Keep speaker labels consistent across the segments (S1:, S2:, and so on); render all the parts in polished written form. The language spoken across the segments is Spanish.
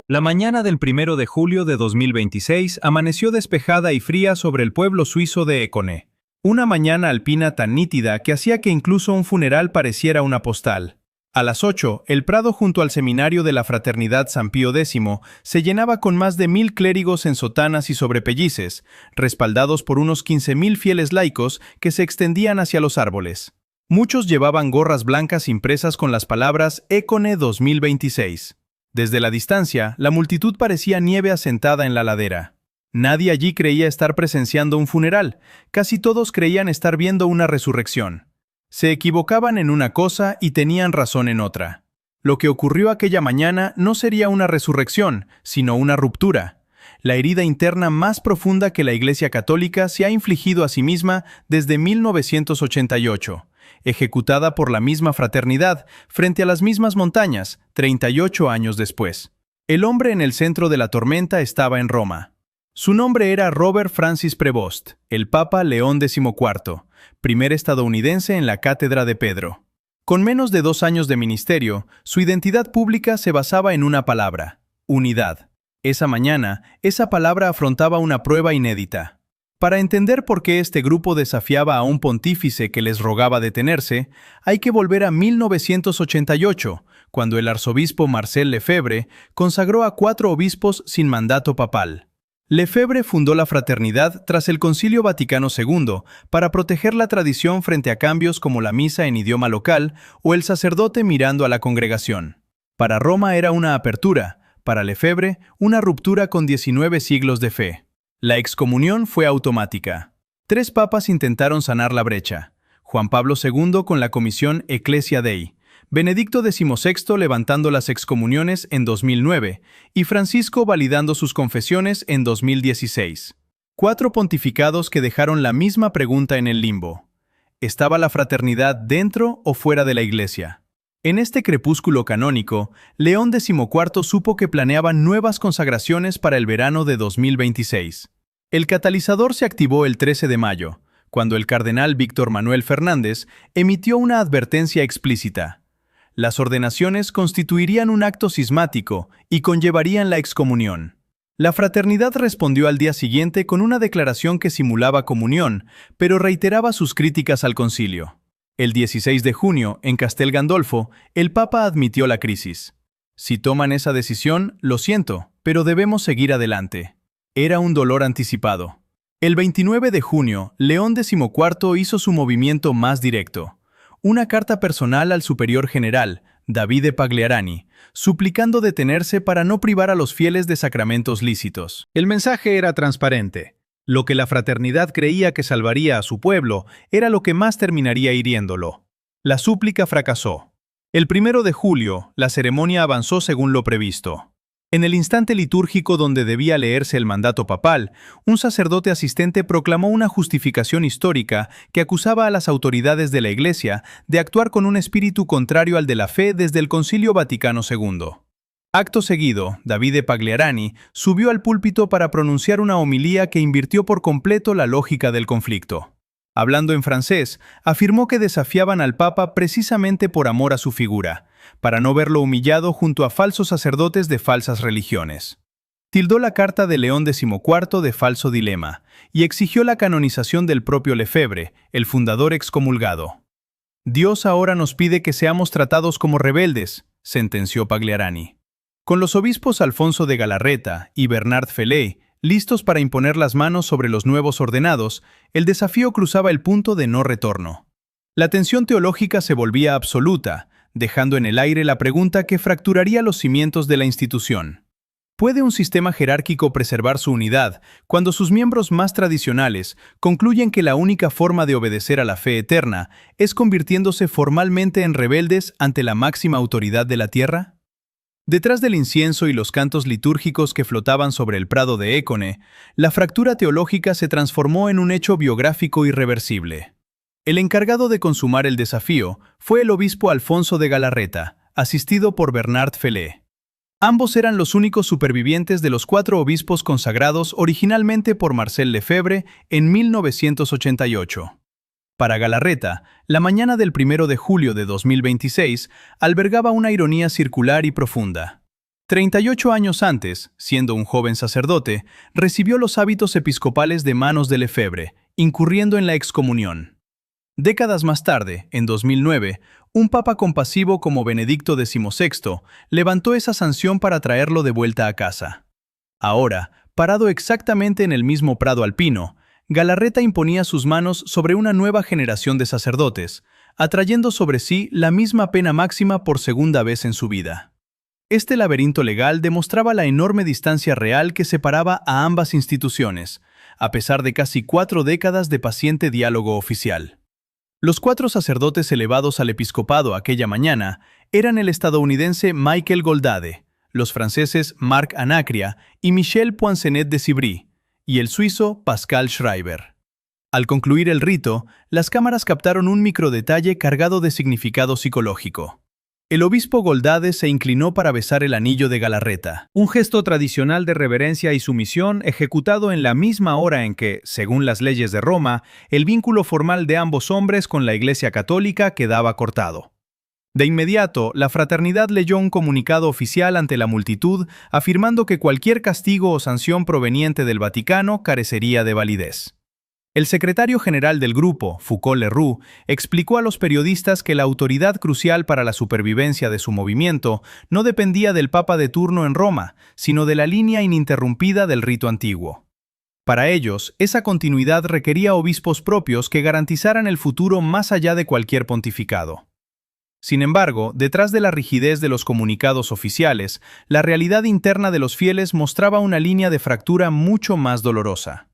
S1: La mañana del 1 de julio de 2026 amaneció despejada y fría sobre el pueblo suizo de Écone. Una mañana alpina tan nítida que hacía que incluso un funeral pareciera una postal. A las 8, el prado junto al seminario de la Fraternidad San Pío X se llenaba con más de 1000 clérigos en sotanas y sobrepellices, respaldados por unos 15.000 fieles laicos que se extendían hacia los árboles. Muchos llevaban gorras blancas impresas con las palabras Écone 2026. Desde la distancia, la multitud parecía nieve asentada en la ladera. Nadie allí creía estar presenciando un funeral, casi todos creían estar viendo una resurrección. Se equivocaban en una cosa y tenían razón en otra. Lo que ocurrió aquella mañana no sería una resurrección, sino una ruptura. La herida interna más profunda que la Iglesia Católica se ha infligido a sí misma desde 1988, ejecutada por la misma fraternidad frente a las mismas montañas, 38 años después. El hombre en el centro de la tormenta estaba en Roma. Su nombre era Robert Francis Prevost, el Papa León XIV, primer estadounidense en la Cátedra de Pedro. Con menos de 2 años de ministerio, su identidad pública se basaba en una palabra: unidad. Esa mañana, esa palabra afrontaba una prueba inédita. Para entender por qué este grupo desafiaba a un pontífice que les rogaba detenerse, hay que volver a 1988, cuando el arzobispo Marcel Lefebvre consagró a 4 obispos sin mandato papal. Lefebvre fundó la fraternidad tras el Concilio Vaticano II para proteger la tradición frente a cambios como la misa en idioma local o el sacerdote mirando a la congregación. Para Roma era una apertura, para Lefebvre una ruptura con 19 siglos de fe. La excomunión fue automática. 3 papas intentaron sanar la brecha: Juan Pablo II con la comisión Ecclesia Dei, Benedicto XVI levantando las excomuniones en 2009 y Francisco validando sus confesiones en 2016. 4 pontificados que dejaron la misma pregunta en el limbo: ¿estaba la fraternidad dentro o fuera de la Iglesia? En este crepúsculo canónico, León XIV supo que planeaban nuevas consagraciones para el verano de 2026. El catalizador se activó el 13 de mayo, cuando el cardenal Víctor Manuel Fernández emitió una advertencia explícita. Las ordenaciones constituirían un acto cismático y conllevarían la excomunión. La fraternidad respondió al día siguiente con una declaración que simulaba comunión, pero reiteraba sus críticas al concilio. El 16 de junio, en Castel Gandolfo, el Papa admitió la crisis. Si toman esa decisión, lo siento, pero debemos seguir adelante. Era un dolor anticipado. El 29 de junio, León XIV hizo su movimiento más directo. Una carta personal al superior general, Davide Pagliarani, suplicando detenerse para no privar a los fieles de sacramentos lícitos. El mensaje era transparente. Lo que la fraternidad creía que salvaría a su pueblo era lo que más terminaría hiriéndolo. La súplica fracasó. El 1 de julio, la ceremonia avanzó según lo previsto. En el instante litúrgico donde debía leerse el mandato papal, un sacerdote asistente proclamó una justificación histórica que acusaba a las autoridades de la Iglesia de actuar con un espíritu contrario al de la fe desde el Concilio Vaticano II. Acto seguido, Davide Pagliarani subió al púlpito para pronunciar una homilía que invirtió por completo la lógica del conflicto. Hablando en francés, afirmó que desafiaban al Papa precisamente por amor a su figura, para no verlo humillado junto a falsos sacerdotes de falsas religiones. Tildó la carta de León XIV de falso dilema y exigió la canonización del propio Lefebvre, el fundador excomulgado. «Dios ahora nos pide que seamos tratados como rebeldes», sentenció Pagliarani. Con los obispos Alfonso de Galarreta y Bernard Felay listos para imponer las manos sobre los nuevos ordenados, el desafío cruzaba el punto de no retorno. La tensión teológica se volvía absoluta, dejando en el aire la pregunta que fracturaría los cimientos de la institución. ¿Puede un sistema jerárquico preservar su unidad cuando sus miembros más tradicionales concluyen que la única forma de obedecer a la fe eterna es convirtiéndose formalmente en rebeldes ante la máxima autoridad de la tierra? Detrás del incienso y los cantos litúrgicos que flotaban sobre el prado de Écone, la fractura teológica se transformó en un hecho biográfico irreversible. El encargado de consumar el desafío fue el obispo Alfonso de Galarreta, asistido por Bernard Felay. Ambos eran los únicos supervivientes de los 4 obispos consagrados originalmente por Marcel Lefebvre en 1988. Para Galarreta, la mañana del 1 de julio de 2026 albergaba una ironía circular y profunda. 38 años antes, siendo un joven sacerdote, recibió los hábitos episcopales de manos de Lefebvre, incurriendo en la excomunión. Décadas más tarde, en 2009, un papa compasivo como Benedicto XVI levantó esa sanción para traerlo de vuelta a casa. Ahora, parado exactamente en el mismo prado alpino, Galarreta imponía sus manos sobre una nueva generación de sacerdotes, atrayendo sobre sí la misma pena máxima por segunda vez en su vida. Este laberinto legal demostraba la enorme distancia real que separaba a ambas instituciones, a pesar de casi 4 décadas de paciente diálogo oficial. Los 4 sacerdotes elevados al episcopado aquella mañana eran el estadounidense Michael Goldade, los franceses Marc Anacria y Michel Poincenet de Cibry, y el suizo Pascal Schreiber. Al concluir el rito, las cámaras captaron un microdetalle cargado de significado psicológico. El obispo Goldade se inclinó para besar el anillo de Galarreta, un gesto tradicional de reverencia y sumisión ejecutado en la misma hora en que, según las leyes de Roma, el vínculo formal de ambos hombres con la Iglesia Católica quedaba cortado. De inmediato, la fraternidad leyó un comunicado oficial ante la multitud afirmando que cualquier castigo o sanción proveniente del Vaticano carecería de validez. El secretario general del grupo, Foucault Leroux, explicó a los periodistas que la autoridad crucial para la supervivencia de su movimiento no dependía del papa de turno en Roma, sino de la línea ininterrumpida del rito antiguo. Para ellos, esa continuidad requería obispos propios que garantizaran el futuro más allá de cualquier pontificado. Sin embargo, detrás de la rigidez de los comunicados oficiales, la realidad interna de los fieles mostraba una línea de fractura mucho más dolorosa.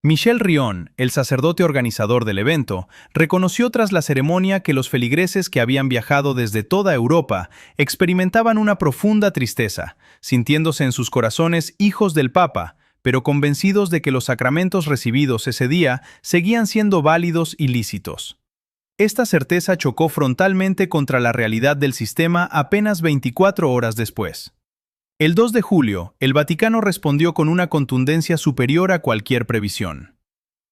S1: Michel Rion, el sacerdote organizador del evento, reconoció tras la ceremonia que los feligreses que habían viajado desde toda Europa experimentaban una profunda tristeza, sintiéndose en sus corazones hijos del Papa, pero convencidos de que los sacramentos recibidos ese día seguían siendo válidos y lícitos. Esta certeza chocó frontalmente contra la realidad del sistema apenas 24 horas después. El 2 de julio, el Vaticano respondió con una contundencia superior a cualquier previsión.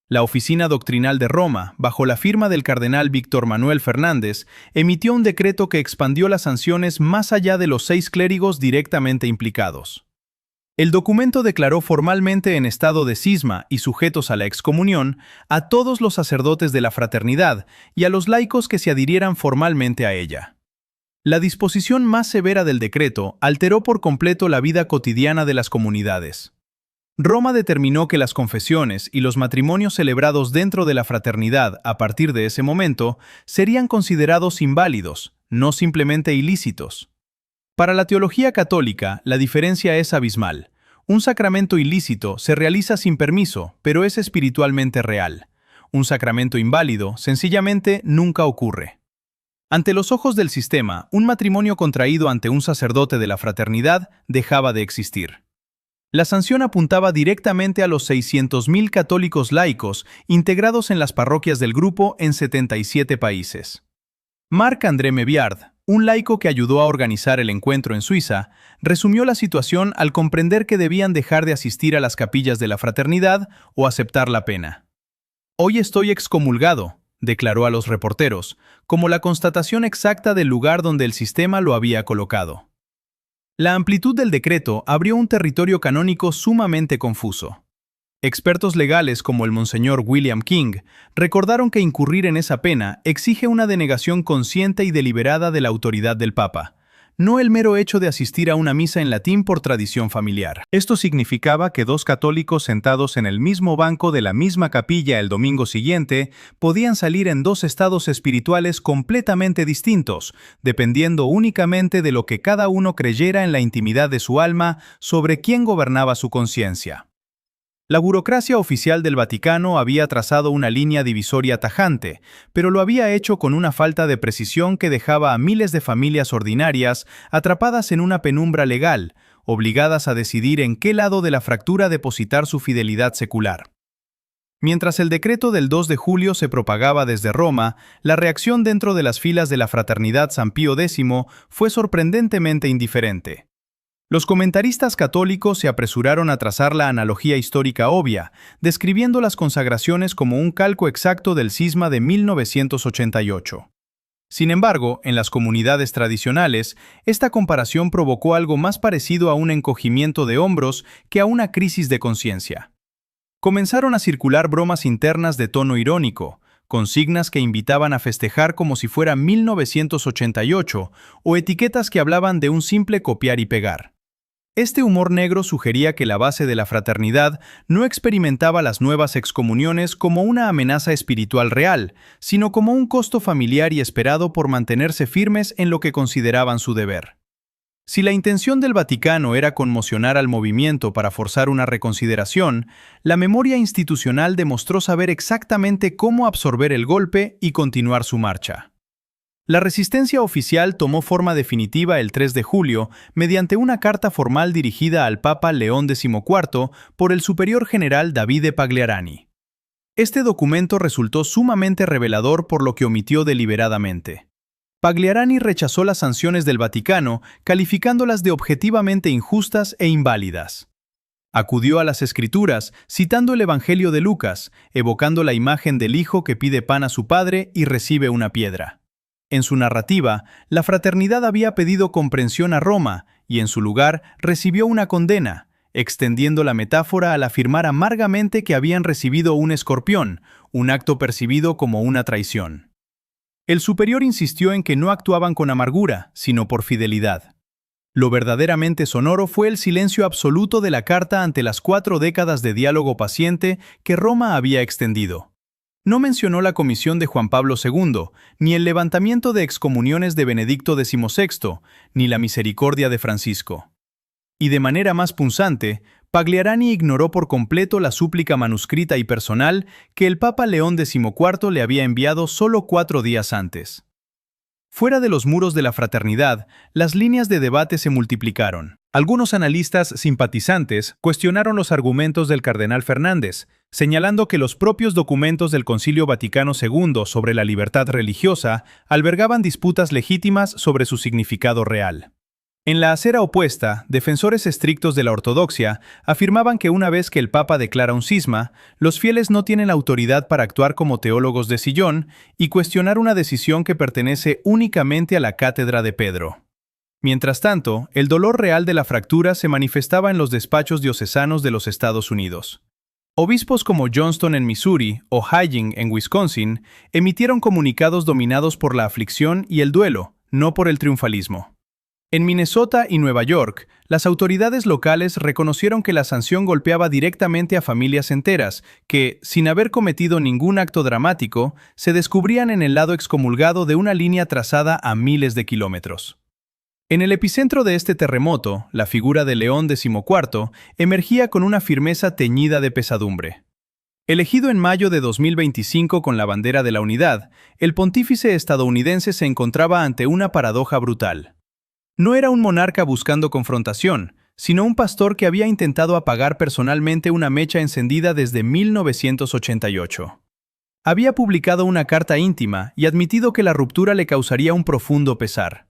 S1: La Oficina Doctrinal de Roma, bajo la firma del cardenal Víctor Manuel Fernández, emitió un decreto que expandió las sanciones más allá de los 6 clérigos directamente implicados. El documento declaró formalmente en estado de cisma y sujetos a la excomunión a todos los sacerdotes de la fraternidad y a los laicos que se adhirieran formalmente a ella. La disposición más severa del decreto alteró por completo la vida cotidiana de las comunidades. Roma determinó que las confesiones y los matrimonios celebrados dentro de la fraternidad a partir de ese momento serían considerados inválidos, no simplemente ilícitos. Para la teología católica, la diferencia es abismal. Un sacramento ilícito se realiza sin permiso, pero es espiritualmente real. Un sacramento inválido, sencillamente, nunca ocurre. Ante los ojos del sistema, un matrimonio contraído ante un sacerdote de la fraternidad dejaba de existir. La sanción apuntaba directamente a los 600.000 católicos laicos integrados en las parroquias del grupo en 77 países. Marc-André Meviard, un laico que ayudó a organizar el encuentro en Suiza, resumió la situación al comprender que debían dejar de asistir a las capillas de la fraternidad o aceptar la pena. «Hoy estoy excomulgado», declaró a los reporteros, como la constatación exacta del lugar donde el sistema lo había colocado. La amplitud del decreto abrió un territorio canónico sumamente confuso. Expertos legales como el monseñor William King recordaron que incurrir en esa pena exige una denegación consciente y deliberada de la autoridad del Papa, no el mero hecho de asistir a una misa en latín por tradición familiar. Esto significaba que 2 católicos sentados en el mismo banco de la misma capilla el domingo siguiente podían salir en 2 estados espirituales completamente distintos, dependiendo únicamente de lo que cada uno creyera en la intimidad de su alma sobre quién gobernaba su conciencia. La burocracia oficial del Vaticano había trazado una línea divisoria tajante, pero lo había hecho con una falta de precisión que dejaba a miles de familias ordinarias atrapadas en una penumbra legal, obligadas a decidir en qué lado de la fractura depositar su fidelidad secular. Mientras el decreto del 2 de julio se propagaba desde Roma, la reacción dentro de las filas de la Fraternidad San Pío X fue sorprendentemente indiferente. Los comentaristas católicos se apresuraron a trazar la analogía histórica obvia, describiendo las consagraciones como un calco exacto del cisma de 1988. Sin embargo, en las comunidades tradicionales, esta comparación provocó algo más parecido a un encogimiento de hombros que a una crisis de conciencia. Comenzaron a circular bromas internas de tono irónico, consignas que invitaban a festejar como si fuera 1988 o etiquetas que hablaban de un simple copiar y pegar. Este humor negro sugería que la base de la fraternidad no experimentaba las nuevas excomuniones como una amenaza espiritual real, sino como un costo familiar y esperado por mantenerse firmes en lo que consideraban su deber. Si la intención del Vaticano era conmocionar al movimiento para forzar una reconsideración, la memoria institucional demostró saber exactamente cómo absorber el golpe y continuar su marcha. La resistencia oficial tomó forma definitiva el 3 de julio mediante una carta formal dirigida al Papa León XIV por el superior general Davide Pagliarani. Este documento resultó sumamente revelador por lo que omitió deliberadamente. Pagliarani rechazó las sanciones del Vaticano, calificándolas de objetivamente injustas e inválidas. Acudió a las Escrituras, citando el Evangelio de Lucas, evocando la imagen del hijo que pide pan a su padre y recibe una piedra. En su narrativa, la fraternidad había pedido comprensión a Roma y en su lugar recibió una condena, extendiendo la metáfora al afirmar amargamente que habían recibido un escorpión, un acto percibido como una traición. El superior insistió en que no actuaban con amargura, sino por fidelidad. Lo verdaderamente sonoro fue el silencio absoluto de la carta ante las 4 décadas de diálogo paciente que Roma había extendido. No mencionó la comisión de Juan Pablo II, ni el levantamiento de excomuniones de Benedicto XVI, ni la misericordia de Francisco. Y de manera más punzante, Pagliarani ignoró por completo la súplica manuscrita y personal que el Papa León XIV le había enviado solo 4 días antes. Fuera de los muros de la fraternidad, las líneas de debate se multiplicaron. Algunos analistas simpatizantes cuestionaron los argumentos del cardenal Fernández, señalando que los propios documentos del Concilio Vaticano II sobre la libertad religiosa albergaban disputas legítimas sobre su significado real. En la acera opuesta, defensores estrictos de la ortodoxia afirmaban que una vez que el Papa declara un cisma, los fieles no tienen autoridad para actuar como teólogos de sillón y cuestionar una decisión que pertenece únicamente a la cátedra de Pedro. Mientras tanto, el dolor real de la fractura se manifestaba en los despachos diocesanos de los Estados Unidos. Obispos como Johnston en Missouri o Haying en Wisconsin emitieron comunicados dominados por la aflicción y el duelo, no por el triunfalismo. En Minnesota y Nueva York, las autoridades locales reconocieron que la sanción golpeaba directamente a familias enteras que, sin haber cometido ningún acto dramático, se descubrían en el lado excomulgado de una línea trazada a miles de kilómetros. En el epicentro de este terremoto, la figura de León XIV emergía con una firmeza teñida de pesadumbre. Elegido en mayo de 2025 con la bandera de la unidad, el pontífice estadounidense se encontraba ante una paradoja brutal. No era un monarca buscando confrontación, sino un pastor que había intentado apagar personalmente una mecha encendida desde 1988. Había publicado una carta íntima y admitido que la ruptura le causaría un profundo pesar.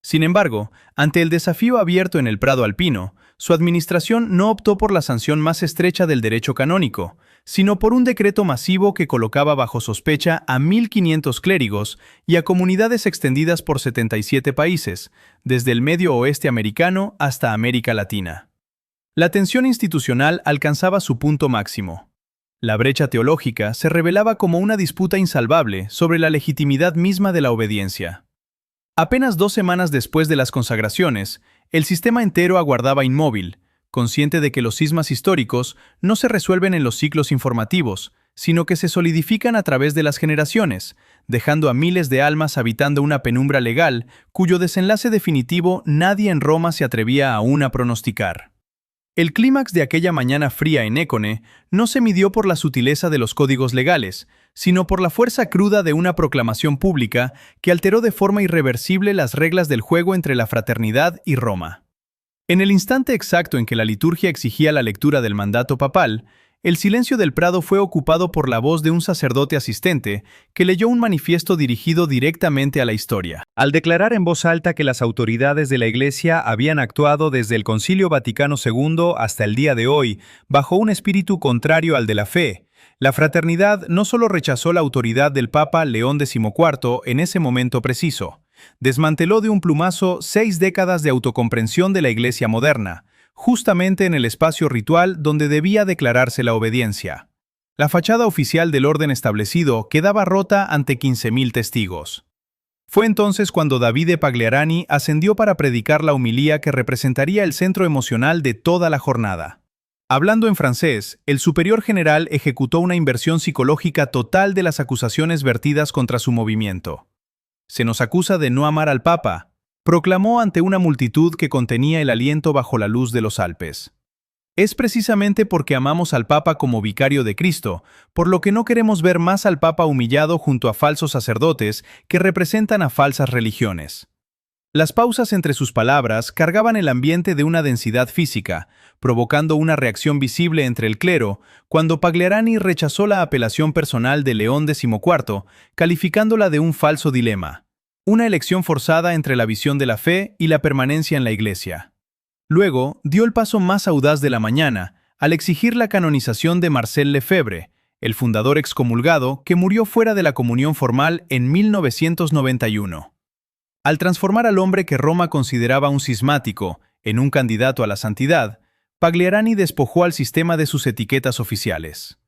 S1: Sin embargo, ante el desafío abierto en el Prado Alpino, su administración no optó por la sanción más estrecha del derecho canónico, sino por un decreto masivo que colocaba bajo sospecha a 1.500 clérigos y a comunidades extendidas por 77 países, desde el Medio Oeste americano hasta América Latina. La tensión institucional alcanzaba su punto máximo. La brecha teológica se revelaba como una disputa insalvable sobre la legitimidad misma de la obediencia. Apenas 2 semanas después de las consagraciones, el sistema entero aguardaba inmóvil, consciente de que los cismas históricos no se resuelven en los ciclos informativos, sino que se solidifican a través de las generaciones, dejando a miles de almas habitando una penumbra legal cuyo desenlace definitivo nadie en Roma se atrevía aún a pronosticar. El clímax de aquella mañana fría en Écone no se midió por la sutileza de los códigos legales, sino por la fuerza cruda de una proclamación pública que alteró de forma irreversible las reglas del juego entre la fraternidad y Roma. En el instante exacto en que la liturgia exigía la lectura del mandato papal, el silencio del Prado fue ocupado por la voz de un sacerdote asistente que leyó un manifiesto dirigido directamente a la historia.
S2: Al declarar en voz alta que las autoridades de la Iglesia habían actuado desde el Concilio Vaticano II hasta el día de hoy bajo un espíritu contrario al de la fe,
S1: La fraternidad no solo rechazó la autoridad del Papa León XIV en ese momento preciso, desmanteló de un plumazo 6 décadas de autocomprensión de la Iglesia moderna, justamente en el espacio ritual donde debía declararse la obediencia. La fachada oficial del orden establecido quedaba rota ante 15.000 testigos. Fue entonces cuando Davide Pagliarani ascendió para predicar la homilía que representaría el centro emocional de toda la jornada. Hablando en francés, el superior general ejecutó una inversión psicológica total de las acusaciones vertidas contra su movimiento. «Se nos acusa de no amar al Papa», proclamó ante una multitud que contenía el aliento bajo la luz de los Alpes. Es precisamente porque amamos al Papa como vicario de Cristo, por lo que no queremos ver más al Papa humillado junto a falsos sacerdotes que representan a falsas religiones. Las pausas entre sus palabras cargaban el ambiente de una densidad física, provocando una reacción visible entre el clero, cuando Pagliarani rechazó la apelación personal de León XIV, calificándola de un falso dilema, una elección forzada entre la visión de la fe y la permanencia en la Iglesia. Luego, dio el paso más audaz de la mañana, al exigir la canonización de Marcel Lefebvre, el fundador excomulgado que murió fuera de la comunión formal en 1991. Al transformar al hombre que Roma consideraba un cismático en un candidato a la santidad, Pagliarani despojó al sistema de sus etiquetas oficiales.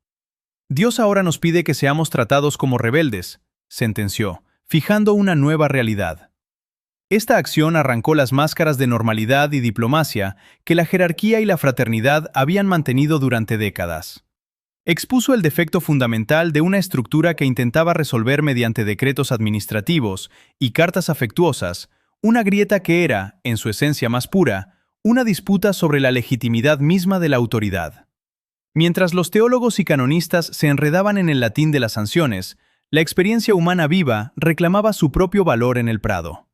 S1: «Dios ahora nos pide que seamos tratados como rebeldes», sentenció, fijando una nueva realidad. Esta acción arrancó las máscaras de normalidad y diplomacia que la jerarquía y la fraternidad habían mantenido durante décadas. Expuso el defecto fundamental de una estructura que intentaba resolver mediante decretos administrativos y cartas afectuosas, una grieta que era, en su esencia más pura, una disputa sobre la legitimidad misma de la autoridad. Mientras los teólogos y canonistas se enredaban en el latín de las sanciones, la experiencia humana viva reclamaba su propio valor en el prado.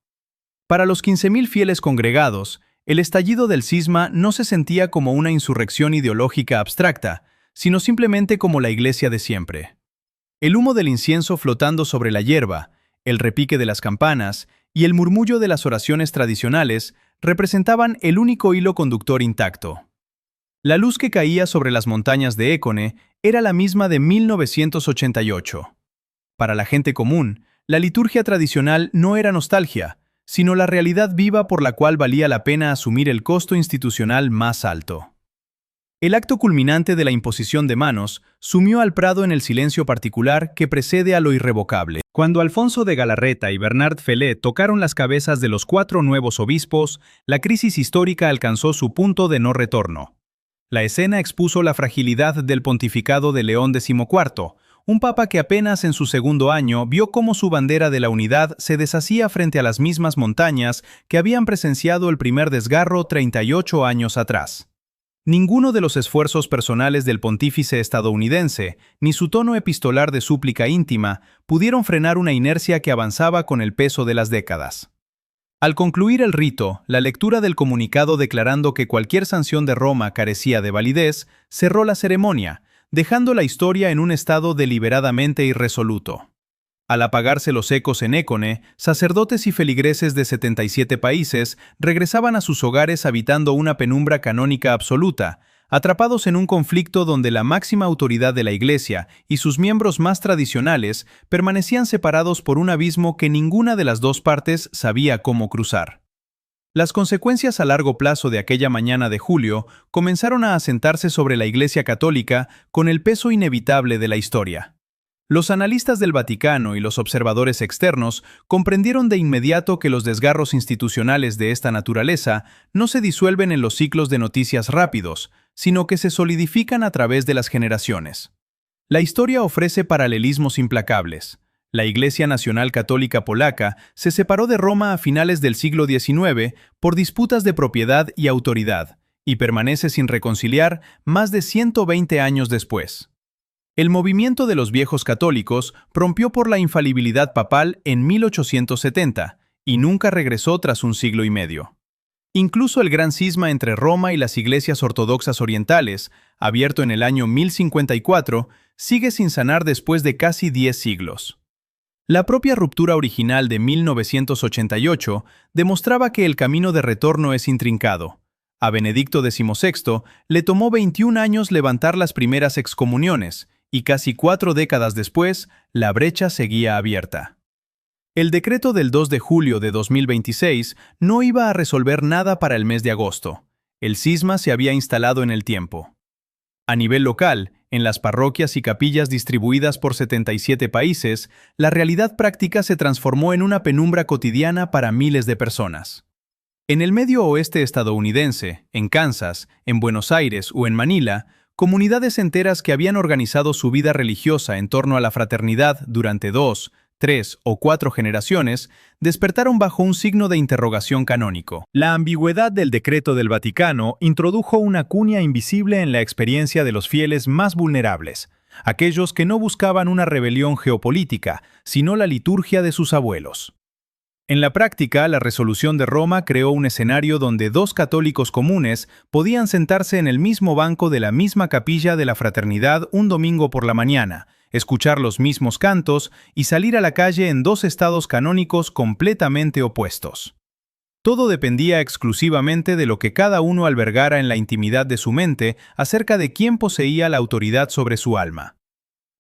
S1: Para los 15.000 fieles congregados, el estallido del cisma no se sentía como una insurrección ideológica abstracta, sino simplemente como la Iglesia de siempre. El humo del incienso flotando sobre la hierba, el repique de las campanas y el murmullo de las oraciones tradicionales representaban el único hilo conductor intacto. La luz que caía sobre las montañas de Écone era la misma de 1988. Para la gente común, la liturgia tradicional no era nostalgia, sino la realidad viva por la cual valía la pena asumir el costo institucional más alto. El acto culminante de la imposición de manos sumió al prado en el silencio particular que precede a lo irrevocable. Cuando Alfonso de Galarreta y Bernard Fellet tocaron las cabezas de los 4 nuevos obispos, la crisis histórica alcanzó su punto de no retorno. La escena expuso la fragilidad del pontificado de León XIV, un papa que apenas en su segundo año vio cómo su bandera de la unidad se deshacía frente a las mismas montañas que habían presenciado el primer desgarro 38 años atrás. Ninguno de los esfuerzos personales del pontífice estadounidense, ni su tono epistolar de súplica íntima, pudieron frenar una inercia que avanzaba con el peso de las décadas. Al concluir el rito, la lectura del comunicado declarando que cualquier sanción de Roma carecía de validez, cerró la ceremonia, dejando la historia en un estado deliberadamente irresoluto. Al apagarse los ecos en Écone, sacerdotes y feligreses de 77 países regresaban a sus hogares habitando una penumbra canónica absoluta, atrapados en un conflicto donde la máxima autoridad de la Iglesia y sus miembros más tradicionales permanecían separados por un abismo que ninguna de las dos partes sabía cómo cruzar. Las consecuencias a largo plazo de aquella mañana de julio comenzaron a asentarse sobre la Iglesia Católica con el peso inevitable de la historia. Los analistas del Vaticano y los observadores externos comprendieron de inmediato que los desgarros institucionales de esta naturaleza no se disuelven en los ciclos de noticias rápidos, sino que se solidifican a través de las generaciones. La historia ofrece paralelismos implacables. La Iglesia Nacional Católica Polaca se separó de Roma a finales del siglo XIX por disputas de propiedad y autoridad, y permanece sin reconciliar más de 120 años después. El movimiento de los viejos católicos rompió por la infalibilidad papal en 1870 y nunca regresó tras un siglo y medio. Incluso el gran cisma entre Roma y las iglesias ortodoxas orientales, abierto en el año 1054, sigue sin sanar después de casi 10 siglos. La propia ruptura original de 1988 demostraba que el camino de retorno es intrincado. A Benedicto XVI le tomó 21 años levantar las primeras excomuniones, y casi 4 décadas después, la brecha seguía abierta. El decreto del 2 de julio de 2026 no iba a resolver nada para el mes de agosto. El cisma se había instalado en el tiempo. A nivel local, en las parroquias y capillas distribuidas por 77 países, la realidad práctica se transformó en una penumbra cotidiana para miles de personas. En el medio oeste estadounidense, en Kansas, en Buenos Aires o en Manila, comunidades enteras que habían organizado su vida religiosa en torno a la fraternidad durante 2, 3 o 4 generaciones, despertaron bajo un signo de interrogación canónico. La ambigüedad del decreto del Vaticano introdujo una cuña invisible en la experiencia de los fieles más vulnerables, aquellos que no buscaban una rebelión geopolítica, sino la liturgia de sus abuelos. En la práctica, la resolución de Roma creó un escenario donde 2 católicos comunes podían sentarse en el mismo banco de la misma capilla de la fraternidad un domingo por la mañana, escuchar los mismos cantos y salir a la calle en 2 estados canónicos completamente opuestos. Todo dependía exclusivamente de lo que cada uno albergara en la intimidad de su mente acerca de quién poseía la autoridad sobre su alma.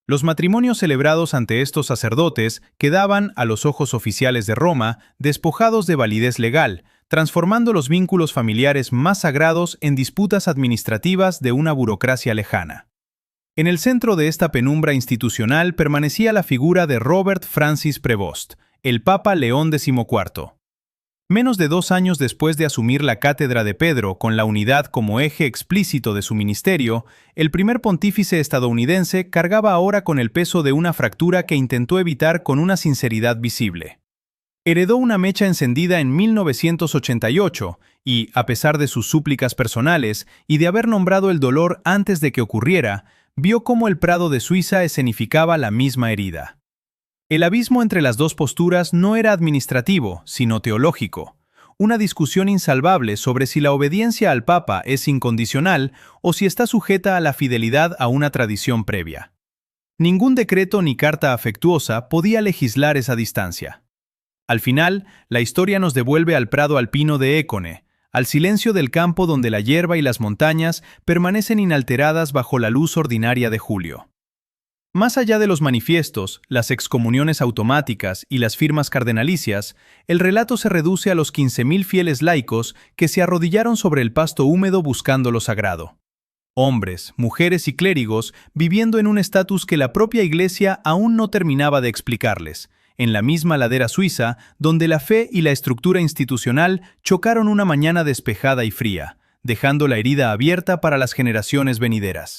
S1: Los matrimonios celebrados ante estos sacerdotes quedaban, a los ojos oficiales de Roma, despojados de validez legal, transformando los vínculos familiares más sagrados en disputas administrativas de una burocracia lejana. En el centro de esta penumbra institucional permanecía la figura de Robert Francis Prevost, el Papa León XIV. Menos de 2 años después de asumir la cátedra de Pedro con la unidad como eje explícito de su ministerio, el primer pontífice estadounidense cargaba ahora con el peso de una fractura que intentó evitar con una sinceridad visible. Heredó una mecha encendida en 1988 y, a pesar de sus súplicas personales y de haber nombrado el dolor antes de que ocurriera, vio cómo el Prado de Suiza escenificaba la misma herida. El abismo entre las 2 posturas no era administrativo, sino teológico, una discusión insalvable sobre si la obediencia al Papa es incondicional o si está sujeta a la fidelidad a una tradición previa. Ningún decreto ni carta afectuosa podía legislar esa distancia. Al final, la historia nos devuelve al prado alpino de Écone, al silencio del campo donde la hierba y las montañas permanecen inalteradas bajo la luz ordinaria de julio. Más allá de los manifiestos, las excomuniones automáticas y las firmas cardenalicias, el relato se reduce a los 15.000 fieles laicos que se arrodillaron sobre el pasto húmedo buscando lo sagrado. Hombres, mujeres y clérigos viviendo en un estatus que la propia Iglesia aún no terminaba de explicarles, en la misma ladera suiza donde la fe y la estructura institucional chocaron una mañana despejada y fría, dejando la herida abierta para las generaciones venideras.